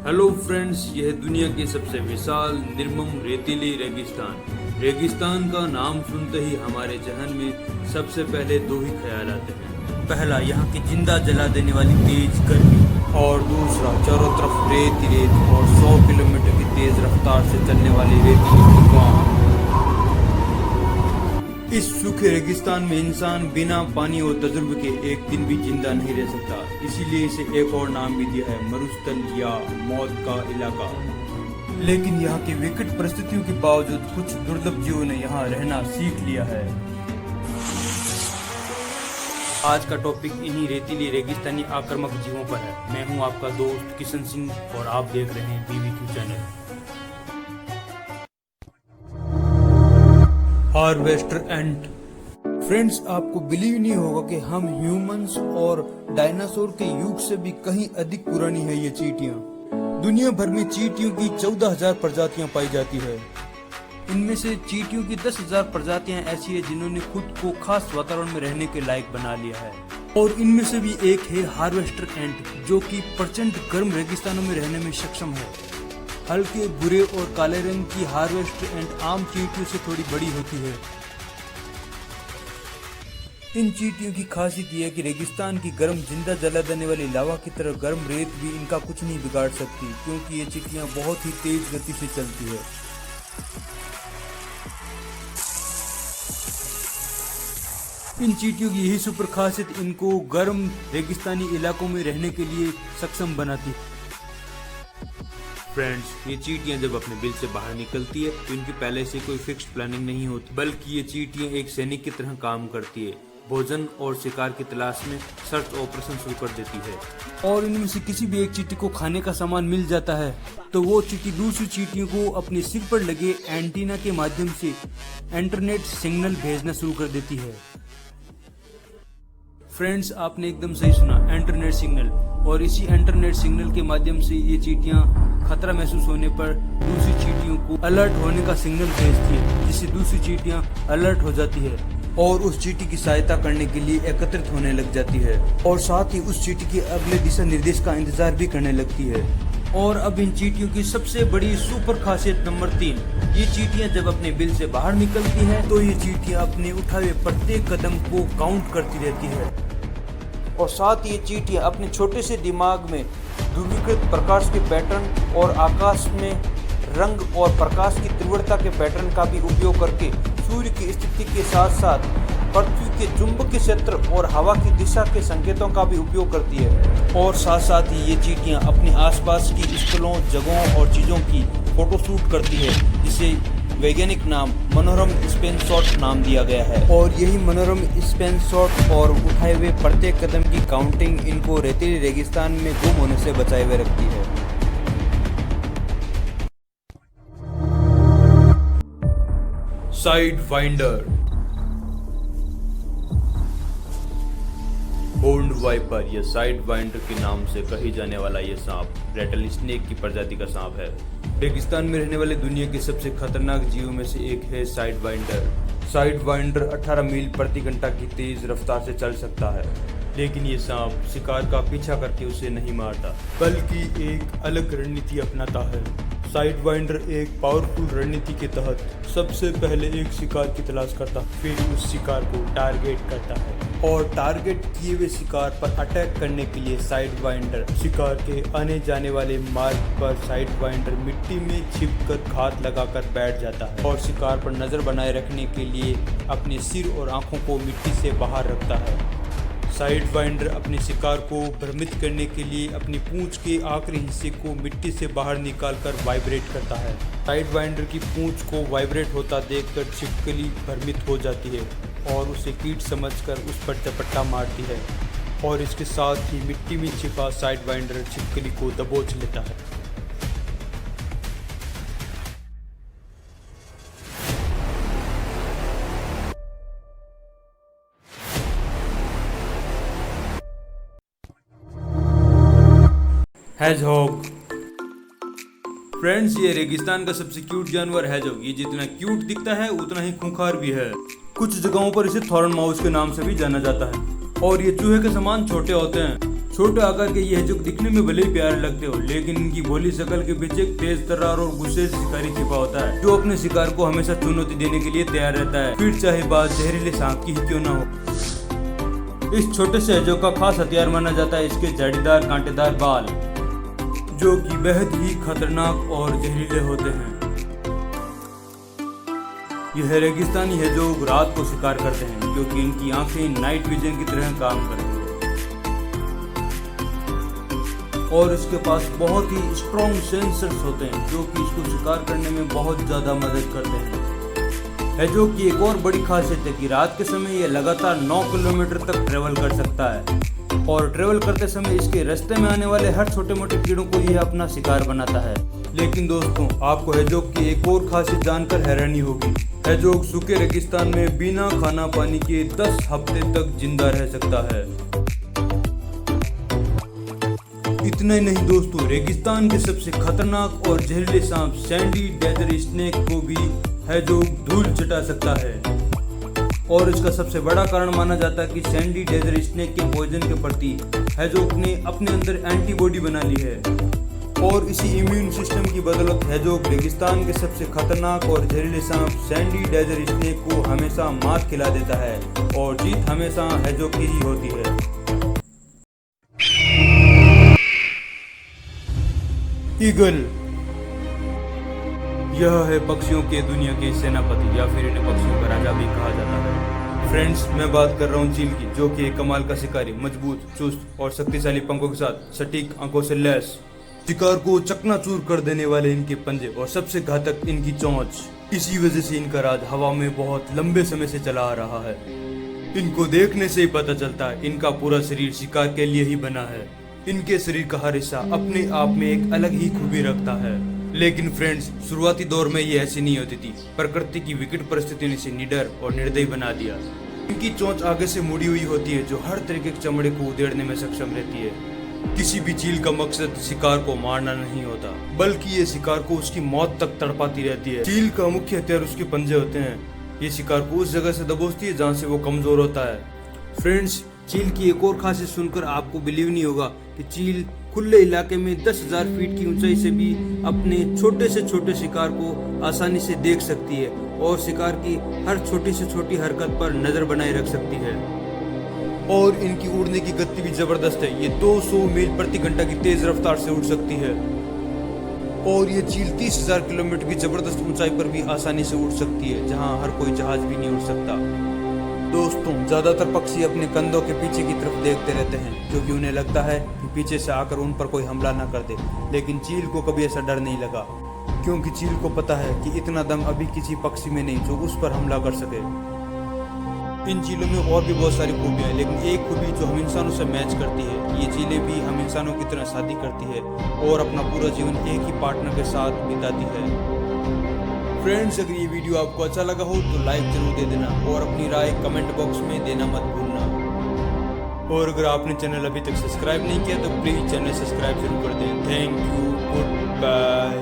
Hello friends, यह दुनिया के सबसे विशाल निर्मम रेतीली रेगिस्तान। रेगिस्तान का नाम सुनते ही हमारे जहन में सबसे पहले दो ही ख्याल आते हैं। पहला, यहाँ की जिंदा जला देने वाली तेज गर्मी, और दूसरा चारों तरफ रेत ही रेत और 100 किलोमीटर की तेज रफ्तार से चलने वाली रेतीली तूफान। इस सूखे रेगिस्तान में इंसान बिना पानी और तजुर्बे के एक दिन भी जिंदा नहीं रह सकता। इसीलिए इसे एक और नाम भी दिया है, मरुस्थल या मौत का इलाका। लेकिन यहाँ की विकट परिस्थितियों के बावजूद कुछ दुर्लभ जीवों ने यहाँ रहना सीख लिया है। आज का टॉपिक इन्हीं रेतीली रेगिस्तानी आक्रामक जीवों पर है। मैं हूँ आपका दोस्त किशन सिंह और आप देख रहे हैं BBQ चैनल। हार्वेस्टर एंट। फ्रेंड्स, आपको बिलीव नहीं होगा कि हम ह्यूमंस और डायनासोर के युग से भी कहीं अधिक पुरानी है ये चींटियां। दुनिया भर में चींटियों की 14,000 प्रजातियां पाई जाती है। इनमें से चींटियों की 10,000 प्रजातियां ऐसी है जिन्होंने खुद को खास वातावरण में रहने के लायक बना लिया है। और इनमें से भी एक है हार्वेस्टर एंट, जो कि प्रचंड गर्म रेगिस्तानों में रहने में सक्षम है। हल्के भूरे और काले रंग की हार्वेस्टर एंट आम चींटियों से थोड़ी बड़ी होती है। इन चींटियों की खासियत यह है कि रेगिस्तान की गर्म जिंदा जला देने वाली लावा की तरह गर्म रेत भी इनका कुछ नहीं बिगाड़ सकती, क्योंकि ये चींटियां बहुत ही तेज गति से चलती है। इन चींटियों की यही सुपर खासियत इनको गर्म रेगिस्तानी इलाकों में रहने के लिए सक्षम बनाती है। फ्रेंड्स, ये चींटियां जब अपने बिल से बाहर निकलती है तो इनकी पहले से कोई फिक्स प्लानिंग नहीं होती, बल्कि ये चींटियां एक सैनिक की तरह काम करती है। भोजन और शिकार की तलाश में सर्च ऑपरेशन शुरू कर देती है। और इनमें से किसी भी एक चींटी को खाने का सामान मिल जाता है तो वो चींटी दूसरी चींटियों को अपने सिर पर लगे एंटीना के माध्यम से इंटरनेट सिग्नल भेजना शुरू कर देती है। फ्रेंड्स, आपने एकदम सही सुना, इंटरनेट सिग्नल। और इसी इंटरनेट सिग्नल के माध्यम से ये चींटियां खतरा महसूस होने पर दूसरी चींटियों को अलर्ट होने का सिग्नल भेजती है, जिससे दूसरी चींटियां अलर्ट हो जाती है और उस चींटी की सहायता करने के लिए एकत्रित होने लग जाती है, और साथ ही उस चींटी के अगले दिशा निर्देश का इंतजार भी करने लगती है। और अब इन चींटियों की सबसे बड़ी सुपर खासियत नंबर 3, ये चींटियां जब अपने बिल से बाहर निकलती हैं तो ये चींटियां अपने उठाए प्रत्येक कदम को काउंट करती रहती है। और साथ ही ये चींटियां अपने छोटे से दिमाग में ध्रुवीकृत प्रकाश के पैटर्न और आकाश में रंग और प्रकाश की तीव्रता के पैटर्न का भी उपयोग करके सूर्य की स्थिति के साथ साथ पृथ्वी के चुंबकीय क्षेत्र और हवा की दिशा के संकेतों का भी उपयोग करती है। और साथ साथ ही ये चींटियां अपने आसपास की स्थलों, जगहों और चीज़ों की फोटोशूट करती है, जिसे वैज्ञानिक नाम मनोरम स्पेन शॉट नाम दिया गया है। और यही मनोरम स्पेन शॉट और उठाए हुए प्रत्येक कदम की काउंटिंग इनको रेतीली रेगिस्तान में गुम होने से बचाए हुए रखती है। साइड वाइंडर, होर्न्ड वाइपर या साइड वाइंडर के नाम से कही जाने वाला यह सांप रेटल स्नेक की प्रजाति का सांप है। रेगिस्तान में रहने वाले दुनिया के सबसे खतरनाक जीवों में से एक है साइड वाइंडर। साइड वाइंडर 18 मील प्रति घंटा की तेज रफ्तार से चल सकता है, लेकिन ये सांप शिकार का पीछा करके उसे नहीं मारता, बल्कि एक अलग रणनीति अपनाता है। साइड वाइंडर एक पावरफुल रणनीति के तहत सबसे पहले एक शिकार की तलाश करता, फिर उस शिकार को टारगेट करता है, और टारगेट किए हुए शिकार पर अटैक करने के लिए साइड वाइंडर शिकार के आने जाने वाले मार्ग पर साइड वाइंडर मिट्टी में छिपकर घात लगाकर बैठ जाता है, और शिकार पर नजर बनाए रखने के लिए अपने सिर और आंखों को मिट्टी से बाहर रखता है। साइड वाइंडर अपने शिकार को भ्रमित करने के लिए अपनी पूंछ के आखिरी हिस्से को मिट्टी से बाहर निकालकर वाइब्रेट करता है। साइड वाइंडर की पूंछ को वाइब्रेट होता देखकर छिपकली भ्रमित हो जाती है और उसे कीट समझकर उस पर झपट्टा मारती है, और इसके साथ ही मिट्टी में छिपा साइड वाइंडर छिपकली को दबोच लेता है। हेजहॉग। फ्रेंड्स, ये रेगिस्तान का सबसे क्यूट जानवर हेजहॉग। ये जितना क्यूट दिखता है उतना ही खूंखार भी है। कुछ जगहों पर इसे थॉर्न माउस के नाम से भी जाना जाता है। और ये चूहे के समान छोटे होते हैं। छोटे आकार के ये हेजोग दिखने में भले ही प्यारे लगते हो, लेकिन इनकी भोली शक्ल के पीछे एक तेज तर्रार और गुस्से से शिकारी छिपा होता है, जो अपने शिकार को हमेशा चुनौती देने के लिए तैयार रहता है, फिर चाहे बात जहरीले सांप की ही क्यों ना हो। इस छोटे से हेजोग का खास हथियार माना जाता है इसके झाड़ीदार कांटेदार बाल, जो कि बेहद ही खतरनाक और जहरीले होते हैं। यह रेगिस्तानी हेजोग रात को शिकार करते हैं, क्योंकि इनकी आंखें नाइट विजन की तरह काम करती हैं और इसके पास बहुत ही स्ट्रॉन्ग सेंसर्स होते हैं, जो कि इसको शिकार करने में बहुत ज्यादा मदद करते हैं। हेजोग की एक और बड़ी खासियत है कि रात के समय यह लगातार 9 किलोमीटर तक ट्रेवल कर सकता है, और ट्रेवल करते समय इसके रास्ते में आने वाले हर छोटे मोटे कीड़ों को यह अपना शिकार बनाता है। लेकिन दोस्तों, आपको हेजोग की एक और खासियत जानकर हैरानी होगी। हेजोग सूखे रेगिस्तान में बिना खाना पानी के 10 हफ्ते तक जिंदा रह सकता है। इतना ही नहीं दोस्तों, रेगिस्तान के सबसे खतरनाक और जहरीले सांप सैंडी डेजर्ट स्नेक को भी हेजोग धूल चटा सकता है, और इसका सबसे बड़ा कारण माना जाता है कि सैंडी डेजर्ट स्नेक के पॉइजन के प्रति हेजोग ने अपने अंदर एंटीबॉडी बना ली है, और इसी इम्यून सिस्टम की बदौलत हेजोग रेगिस्तान के सबसे खतरनाक और जहरीले सांप सैंडी डेजर्ट स्नेक को हमेशा मात खिला देता है, और जीत हमेशा हेजोग की ही होती है। ईगल, यह है पक्षियों के दुनिया के सेनापति, या फिर इन्हें पक्षियों का राजा भी कहा जाता है। फ्रेंड्स, मैं बात कर रहा हूँ चील की, जो कि एक कमाल का शिकारी, मजबूत, चुस्त और शक्तिशाली पंखों के साथ सटीक आंखों से लैस, शिकार को चकनाचूर कर देने वाले इनके पंजे, और सबसे घातक इनकी चोंच। इसी वजह से इनका राज हवा में बहुत लंबे समय से चला आ रहा है। इनको देखने से ही पता चलता है इनका पूरा शरीर शिकार के लिए ही बना है। इनके शरीर का हर हिस्सा अपने आप में एक अलग ही खूबी रखता है। लेकिन फ्रेंड्स, शुरुआती दौर में ये ऐसी नहीं होती थी। प्रकृति की विकट परिस्थितियों ने इसे निडर और निर्दयी बना दिया। इनकी चोंच आगे से मुड़ी हुई होती है, जो हर तरीके के चमड़े को उधेड़ने में सक्षम रहती है। किसी भी चील का मकसद शिकार को मारना नहीं होता, बल्कि ये शिकार को उसकी मौत तक तड़पाती रहती है। चील का मुख्य हथियार उसके पंजे होते हैं। ये शिकार को उस जगह से दबोचती है जहाँ से वो कमजोर होता है। फ्रेंड्स, चील की एक और खासियत सुनकर आपको बिलीव नहीं होगा कि चील खुले इलाके में 10,000 फीट की ऊंचाई से भी अपने छोटे से छोटे शिकार को आसानी से देख सकती है, और शिकार की हर छोटी से छोटी हरकत पर नजर बनाए रख सकती है। और इनकी उड़ने की गति भी जबरदस्त है। ये 200 मील प्रति घंटा की तेज रफ्तार से उड़ सकती है, और ये चील 30,000 किलोमीटर की जबरदस्त ऊंचाई पर भी आसानी से उड़ सकती है, जहां हर कोई जहाज भी नहीं उड़ सकता। दोस्तों, ज्यादातर पक्षी अपने कंधों के पीछे की तरफ देखते रहते हैं, क्योंकि उन्हें लगता है कि पीछे से आकर उन पर कोई हमला न कर दे। लेकिन चील को कभी ऐसा डर नहीं लगा, क्योंकि चील को पता है कि इतना दम अभी किसी पक्षी में नहीं जो उस पर हमला कर सके। इन चीलों में और भी बहुत सारी खूबियां हैं, लेकिन एक खूबी जो हम इंसानों से मैच करती है, ये चीलें भी हम इंसानों की तरह शादी करती है और अपना पूरा जीवन एक ही पार्टनर के साथ बिताती है। फ्रेंड्स, अगर ये वीडियो आपको अच्छा लगा हो तो लाइक जरूर दे देना, और अपनी राय कमेंट बॉक्स में देना मत भूलना। और अगर आपने चैनल अभी तक सब्सक्राइब नहीं किया तो प्लीज चैनल सब्सक्राइब जरूर कर दें। Thank you, good bye.